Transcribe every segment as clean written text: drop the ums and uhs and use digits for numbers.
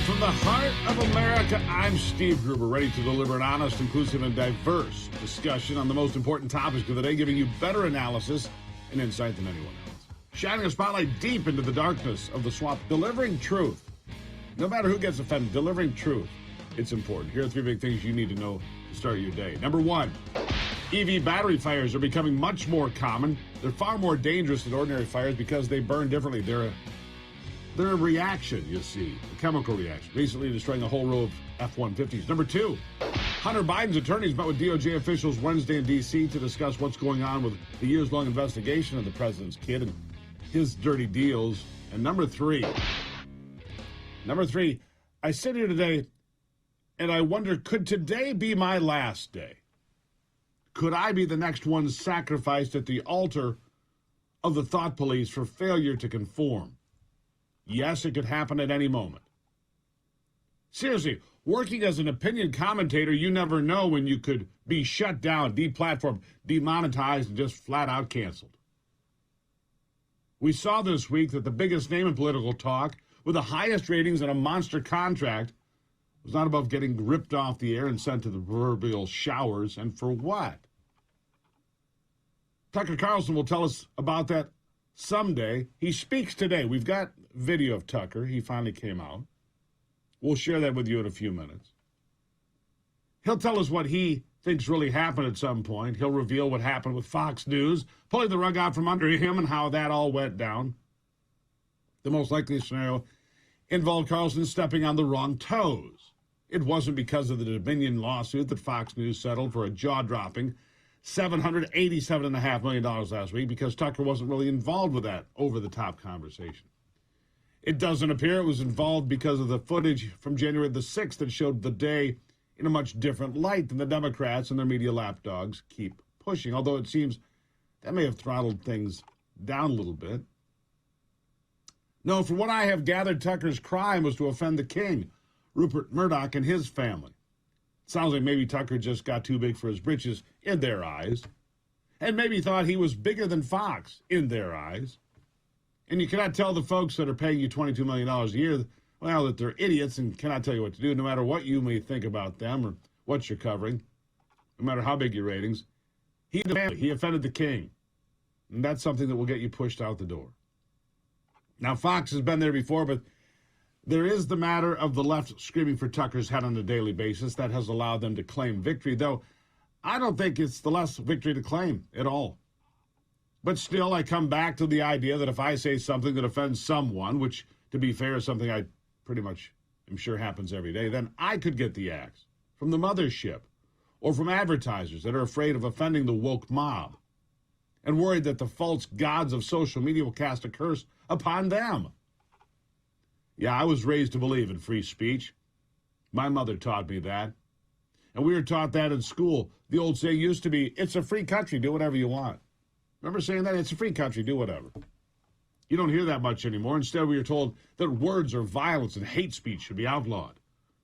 Live from the heart of America, I'm Steve Gruber, ready to deliver an honest, inclusive, and diverse discussion on the most important topics of the day, giving you better analysis and insight than anyone else. Shining a spotlight deep into the darkness of the swamp, delivering truth. No matter who gets offended, delivering truth. It's important. Here are three big things you need to know to start your day. Number one, EV battery fires are becoming much more common. They're far more dangerous than ordinary fires because they burn differently. They're a reaction, you see, a chemical reaction, basically destroying a whole row of F-150s. Number two, Hunter Biden's attorneys met with DOJ officials Wednesday in D.C. to discuss what's going on with the years-long investigation of the president's kid and his dirty deals. And number three, I sit here today and I wonder, could today be my last day? Could I be the next one sacrificed at the altar of the thought police for failure to conform? Yes, it could happen at any moment. Seriously, working as an opinion commentator, you never know when you could be shut down, deplatformed, demonetized, and just flat out canceled. We saw this week that the biggest name in political talk, with the highest ratings and a monster contract, was not above getting ripped off the air and sent to the proverbial showers. And for what? Tucker Carlson will tell us about that someday. He speaks today. We've got video of Tucker. He finally came out. We'll share that with you in a few minutes. He'll tell us what he thinks really happened at some point. He'll reveal what happened with Fox News, pulling the rug out from under him and how that all went down. The most likely scenario involved Carlson stepping on the wrong toes. It wasn't because of the Dominion lawsuit that Fox News settled for a jaw-dropping $787.5 million last week, because Tucker wasn't really involved with that over-the-top conversation. It doesn't appear it was involved because of the footage from January the 6th that showed the day in a much different light than the Democrats and their media lapdogs keep pushing, although it seems that may have throttled things down a little bit. No, from what I have gathered, Tucker's crime was to offend the king, Rupert Murdoch, and his family. Sounds like maybe Tucker just got too big for his britches in their eyes, and maybe thought he was bigger than Fox in their eyes. And you cannot tell the folks that are paying you $22 million a year, well, that they're idiots and cannot tell you what to do, no matter what you may think about them or what you're covering, no matter how big your ratings. He offended the king, and that's something that will get you pushed out the door. Now, Fox has been there before, but there is the matter of the left screaming for Tucker's head on a daily basis. That has allowed them to claim victory, though I don't think it's the less victory to claim at all. But still, I come back to the idea that if I say something that offends someone, which, to be fair, is something I pretty much am sure happens every day, then I could get the axe from the mothership or from advertisers that are afraid of offending the woke mob and worried that the false gods of social media will cast a curse upon them. Yeah, I was raised to believe in free speech. My mother taught me that. And we were taught that in school. The old saying used to be, it's a free country, do whatever you want. Remember saying that? It's a free country, do whatever. You don't hear that much anymore. Instead, we are told that words are violence and hate speech should be outlawed,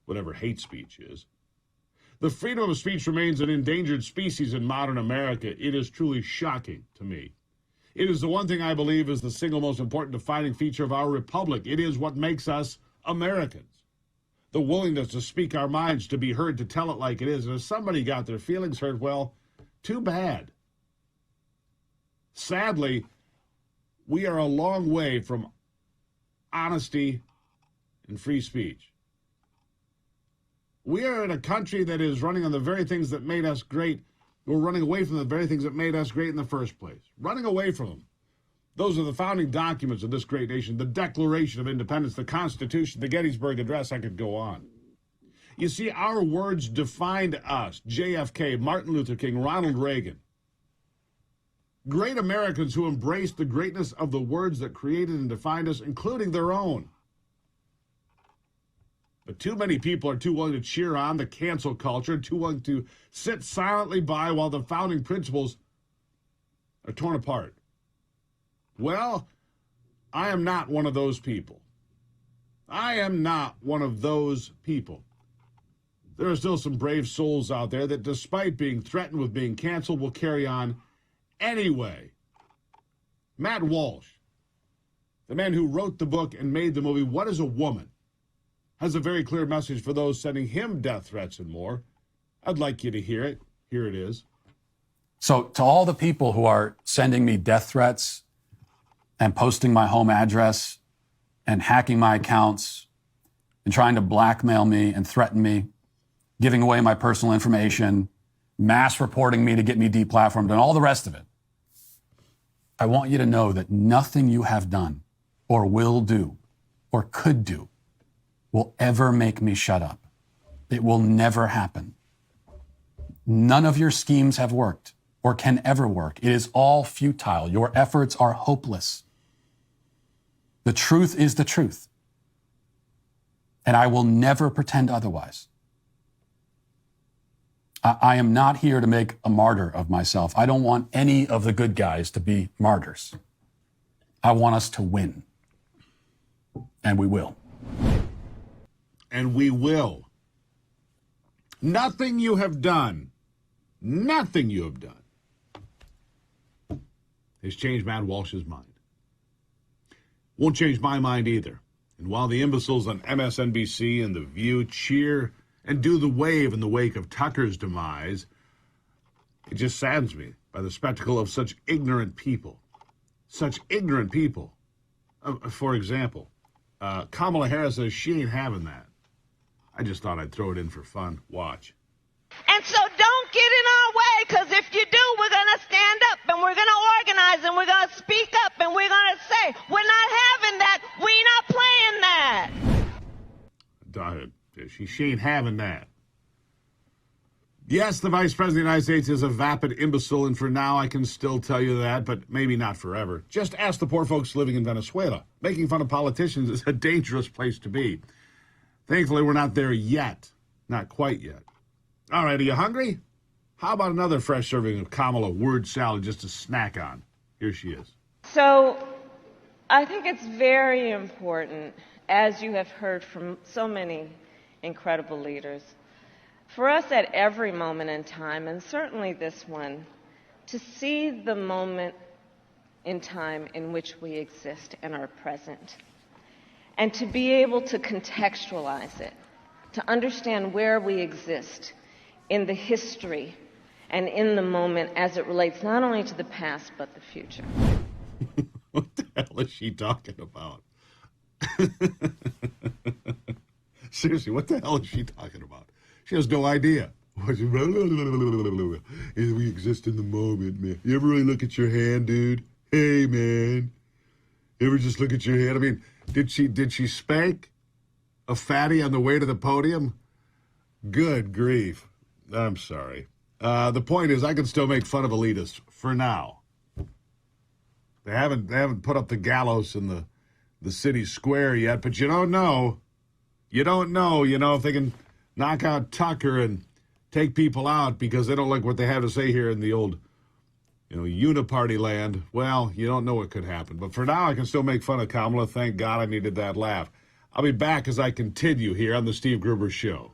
whatever hate speech is. The freedom of speech remains an endangered species in modern America. It is truly shocking to me. It is the one thing I believe is the single most important defining feature of our republic. It is what makes us Americans. The willingness to speak our minds, to be heard, to tell it like it is. And if somebody got their feelings hurt, well, too bad. Sadly, we are a long way from honesty and free speech. We are in a country that is running on the very things that made us great. We're running away from the very things that made us great in the first place. Running away from them. Those are the founding documents of this great nation, the Declaration of Independence, the Constitution, the Gettysburg Address. I could go on. You see, our words defined us. JFK, Martin Luther King, Ronald Reagan. Great Americans who embraced the greatness of the words that created and defined us, including their own. But too many people are too willing to cheer on the cancel culture, too willing to sit silently by while the founding principles are torn apart. Well, I am not one of those people. I am not one of those people. There are still some brave souls out there that, despite being threatened with being canceled, will carry on anyway. Matt Walsh, the man who wrote the book and made the movie What is a Woman? has a very clear message for those sending him death threats and more. I'd like you to hear it. Here it is. So to all the people who are sending me death threats and posting my home address and hacking my accounts and trying to blackmail me and threaten me, giving away my personal information, mass reporting me to get me deplatformed, and all the rest of it, I want you to know that nothing you have done or will do or could do will ever make me shut up. It will never happen. None of your schemes have worked or can ever work. It is all futile. Your efforts are hopeless. The truth is the truth. And I will never pretend otherwise. I am not here to make a martyr of myself. I don't want any of the good guys to be martyrs. I want us to win. And we will. And we will. Nothing you have done has changed Matt Walsh's mind. Won't change my mind either. And while the imbeciles on MSNBC and The View cheer and do the wave in the wake of Tucker's demise, it just saddens me by the spectacle of such ignorant people. Such ignorant people. For example, Kamala Harris says she ain't having that. I just thought I'd throw it in for fun. Watch. And so don't get in our way, because if you do, we're going to stand up and we're going to organize and we're going to speak up and we're going to say, we're not having that. We're not playing that. She ain't having that. Yes, the Vice President of the United States is a vapid imbecile, and for now I can still tell you that, but maybe not forever. Just ask the poor folks living in Venezuela. Making fun of politicians is a dangerous place to be. Thankfully, we're not there yet. Not quite yet. All right, are you hungry? How about another fresh serving of Kamala word salad just to snack on? Here she is. So I think it's very important, as you have heard from so many incredible leaders, for us at every moment in time, and certainly this one, to see the moment in time in which we exist and are present, and to be able to contextualize it, to understand where we exist in the history and in the moment as it relates not only to the past but the future. What the hell is she talking about? Seriously, what the hell is she talking about? She has no idea. We exist in the moment, man. You ever really look at your hand, dude? Hey, man. You ever just look at your hand? I mean, did she spank a fatty on the way to the podium? Good grief. I'm sorry. The point is, I can still make fun of elitists for now. They haven't put up the gallows in the city square yet, but you don't know. You don't know, if they can knock out Tucker and take people out because they don't like what they have to say here in the old, uniparty land. Well, you don't know what could happen. But for now, I can still make fun of Kamala. Thank God I needed that laugh. I'll be back as I continue here on the Steve Gruber Show.